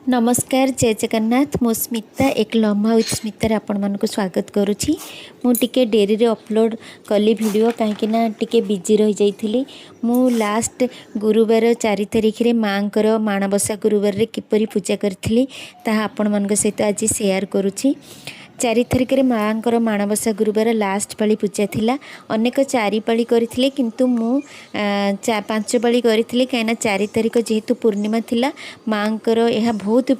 नमस्कार जय जगन्नाथ मो स्मिता एक लम्हा विथ स्मिता आपण मानक स्वागत करुच्ची मुझे डेरी रे अपलोड कली वीडियो कहीं टिके बिजी रही जाइली मु लास्ट गुरुवार 4 तारिख रे माँ माणबसा गुरुवार रे किपरि पूजा करी आपण मान सहित आज शेयर करुच्ची 4 तारिख रे माँ माणबसा गुरुवार लास्ट पाली पूजा थिला अनेक 4 पाली करथिले किंतु मु 5 पाली करी कहीं 4 तारिख जेहेतु पूर्णिमा थिला माँ यह बहुत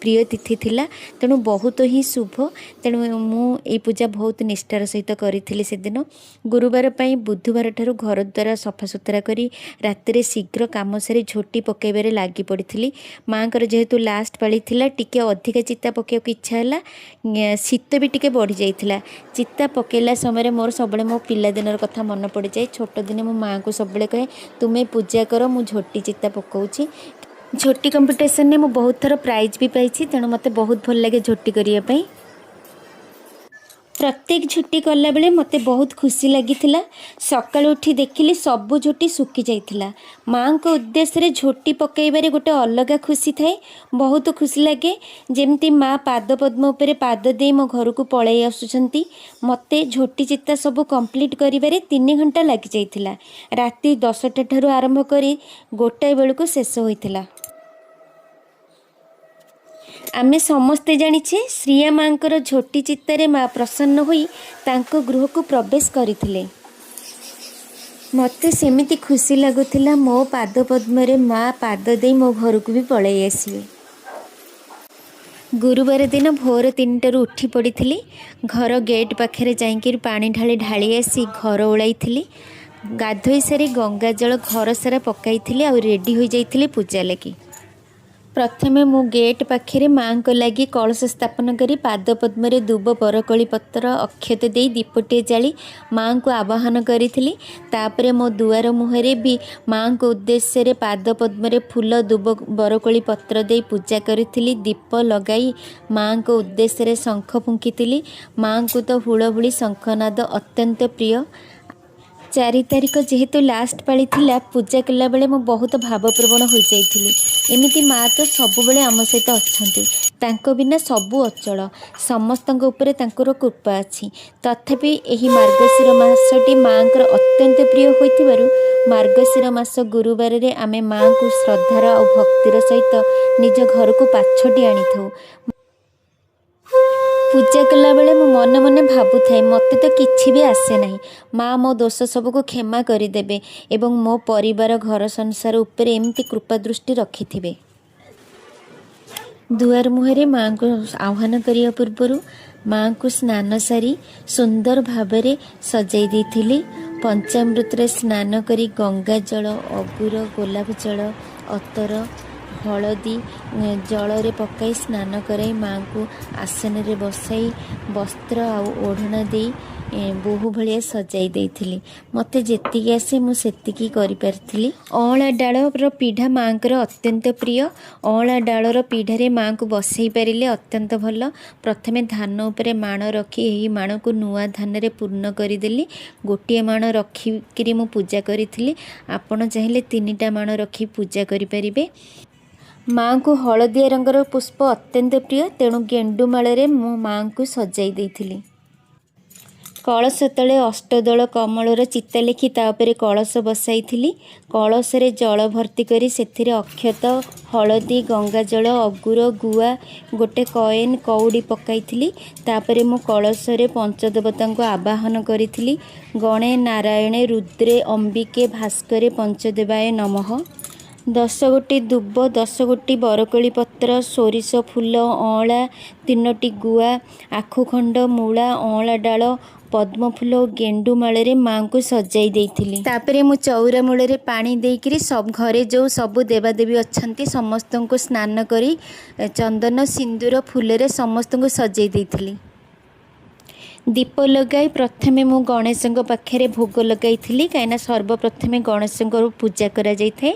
प्रिय तिथि थिला तेणु बहुत ही शुभ तेणु मु ये पूजा बहुत निष्ठार सहित करी से दिन गुरुवार पई बुधवार ठारू घर द्वारा सफा सुतरा करी राति शीघ्र काम सारी झोटी पकेबारे लगी पड़ी माँ जेहेतु लास्ट पाली थिला टिके अधिका चिता पकेक इच्छा है शीत भी टिके बढ़ी जाइथिला चिता पकेला समय मोर सब मो पिला दिन कथा मन पड़ जाए छोट दिन मो माँ को सब कहे तुम्हें पूजा कर मु झोटी चिता पकाउछि झोटी कंपटीशन ने मु बहुत थर प्राइज भी पाई तेणु मत बहुत भल लगे झोटी करने प्रत्येक झोटी कला बेले मते बहुत खुशी लगी सकाल उठी देखिली सबु झोटी सुखी जाइथिला माँ को उद्देश्य रे झोटी पकईबारे गोटे अलग खुशी थाए बहुत खुशी लगे जेमती माँ पाद पद्म उपरे पाद दे मो घर को पलई आसुचंती मते झोटी चित्ता सब कंप्लीट करिबारे 3 घंटा लगी जाइथिला राति 10टा ठारू आरंभ करी गोटाए बेलू शेष होइथिला आमे समस्ते जानिछे श्रिया माँकर झोटी चित्तारे माँ प्रसन्न होई तांको गृह को प्रवेश करथिले मते सेमिति खुशी लगुथिला मो पाद पद्मरे माँ पाद दे मो घर को भी पलई आसीबे गुरुवार दिन भोर 3टारू उठी पड़ी घर गेट पाखे जाइकिर पानी ढाली ढाली आसी घर ओळाई गाधोई सारी गंगा जल घर सारा पकाई आ रेडी हो जाइथिली पूजा लगी प्रथमे मु गेट पाखे माँ को लगी कलश स्थापन करी पाद पद्म दुब बरकली पत्र अक्षत दे दीपटे जाली माँ को आवाहन करी तापरे मो दुआर मुहरे भी माँ को उद्देश्य रे पाद पद्म फूल दुब बरकली पत्र दे पूजा करी दीप लगाई माँ को उद्देश्य रे शंख फुंकी माँ को तो हुड़हुड़ी शंखनाद अत्यंत प्रिय 4 तारिख जेहेतु लास्ट पाली थिला पूजा कला बेले मो बहुत भावप्रवण हो जाइथिली एमिति माँ तो सब बेले आम सहित अच्छंती तांको बिना सबु अचल समस्तଙ୍କ उपरे तांकर कृपा अछि तथापि एही मार्गशीर मासटी माँकर अत्यंत प्रिय होइथिबारु मार्गशीर मास गुरुवार रे आमे माँ को श्रद्धार और भक्तिर सहित निज घर को पाछटी आनी थाउ पूजा कला बेले मो मन मन भावु थाए मते तो किछि भी आसे नहीं माँ मो दोष सबको क्षमा करदेवे एवं मो परिवार घर संसार उपरे एमती कृपा दृष्टि रखिथिबे दुआर मुहरे माँ को आह्वान करिया पूर्वरु माँ को स्नान सारी सुंदर भावरे सजाई देथिली पंचामृत रे स्नान करी गंगा जल अगुर गोलाप जल अतर हलदी जल रे पकाई स्नान कराई माँ को आसन रे बसाई वस्त्र आ ओढ़ना दे बहु भाया सजाई देथिली मते जेतिकी आसे मु सेतिकी करि पारथिली अँला डालर पीढ़ा माँकर अत्यंत प्रिय अँला डालर पीढ़ारे माँ को बसई पारिले अत्यंत भल प्रथमे धान उपरे माण रखी एही माण को नुआ धान रे पूर्ण करदेली गोटे माण रखिकी मु पूजा करी आपण चाहिए 3टा माण रखी पूजा करें माँ को हलदिया रंगर पुष्प अत्यंत प्रिय तेणु गेंडुमाल मो माँ को सजाई देथिली कलश तले अष्टदल कमलर चिता लिखि तापरे कलश बसाई कलश रे जल भर्ती करी सेथिरे अक्षत हलदी गंगा जल अगुर गुआ गोटे कएन कौड़ी पकाई तापरे मो कलश रे पंचदेवता को आवाहन करी गणे नारायणे रुद्रे अंबिके भास्करे पंचदेवाय नमः 10 गोटी दुब 10 गोटी बरकली पत्र सोरिष फूल अँला 3टी गुआ आखुखंड मूला अँला डाल पद्म फूल गेंडुमाल माँ को सजाई देथिली तापरे मु चौरा मूल पानी देकरी सब घरे जो सबु देवादेवी अच्छंती समस्त को स्नान करी चंदन सिंदूर फूल रे समस्त को सजाई देथिली दीप लगाई प्रथमे मु गणेश पाखे भोग लगाई कहीं सर्वप्रथमे गणेश पूजा करा जाय थाए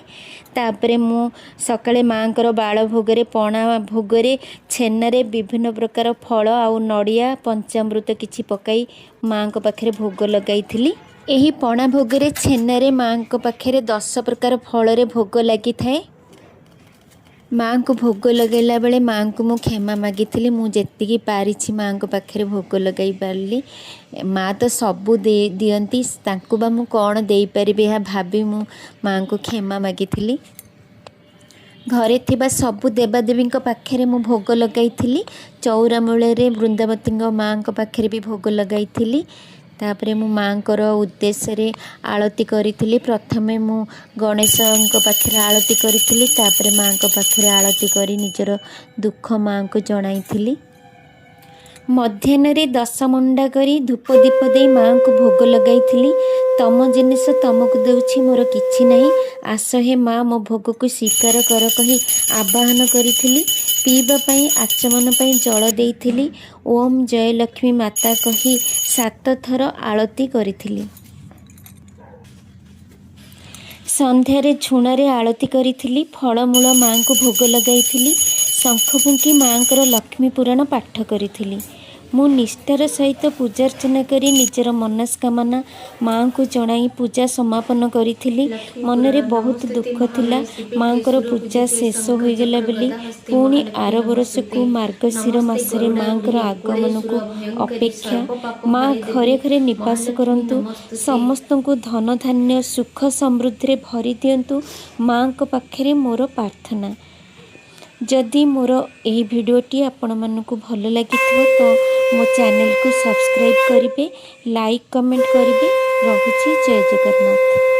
तापरे मु सकाळे माँकर बाल भोगरे पणा भोगरे छेनारे विभिन्न प्रकार फल आउ नड़िया पंचामृत किछि पकाई माँ पाखे भोग लगाई एही पणा भोगरे छेनारे माँ पाखे 10 प्रकार फल भोग लगी थाए माँ को भोग लगैला बेले माँ को मु क्षमा मागिथिली मु जेतिकी पारिछि माँ को पाखरे भोग लगाई पारली। माँ तो सबू दे दियंती तांकु बा मु कौन दे पारिबे या भाबी मु माँ को क्षमा मागिथिली। घरे थिबा सबु देवादेवी पाखरे मु भोग लगाई चौरा मूले वृंदावती माँ पाखरे भी भोग लगाई। तापरे मु माँ कर उद्देश्य आलती करी प्रथमे मु गणेश पाखरे आलती करी तापरे माँ पाखरे आलती करी निजर दुख माँ को जणाई। मध्याह्न 10 मंडा करी धूप दीप दे माँ को भोग लगाई। तम जिनिस तुमको देउछि मोर किछि नहीं, आस हे माँ मो भोग को स्वीकार कर कही आवाहन करी पीबा पाई आचमन पाई जल देइथिली। ओम जय लक्ष्मी माता कही 7 थर आलती करी। संध्यारे झुणारे आलती करी फलमूल माँ को भोग लगाई। शंख फुंकी माँ को लक्ष्मी पुराण पाठ करी। मु निष्ठार सहित पूजार्चना करी निजर मनस्कामना माँ को जनाई पूजा समापन करी। मनरे बहुत दुख थिला माँ को पूजा शेष हो गला बेली पुणी आर बरस को मार्गशीर मासरे माँ को आगमन को अपेक्षा। माँ घरे घरे निवास करंतु, समस्त को धन धान्य सुख समृद्धि रे भरी दियंतु माँ को पाखरे मोर प्रार्थना। जदि मोर यही भिडियोटी आपण मानकु भल लगी तो मो चैनल को सब्सक्राइब करिवे, लाइक कमेंट करिवे। रहुछि जय जगन्नाथ।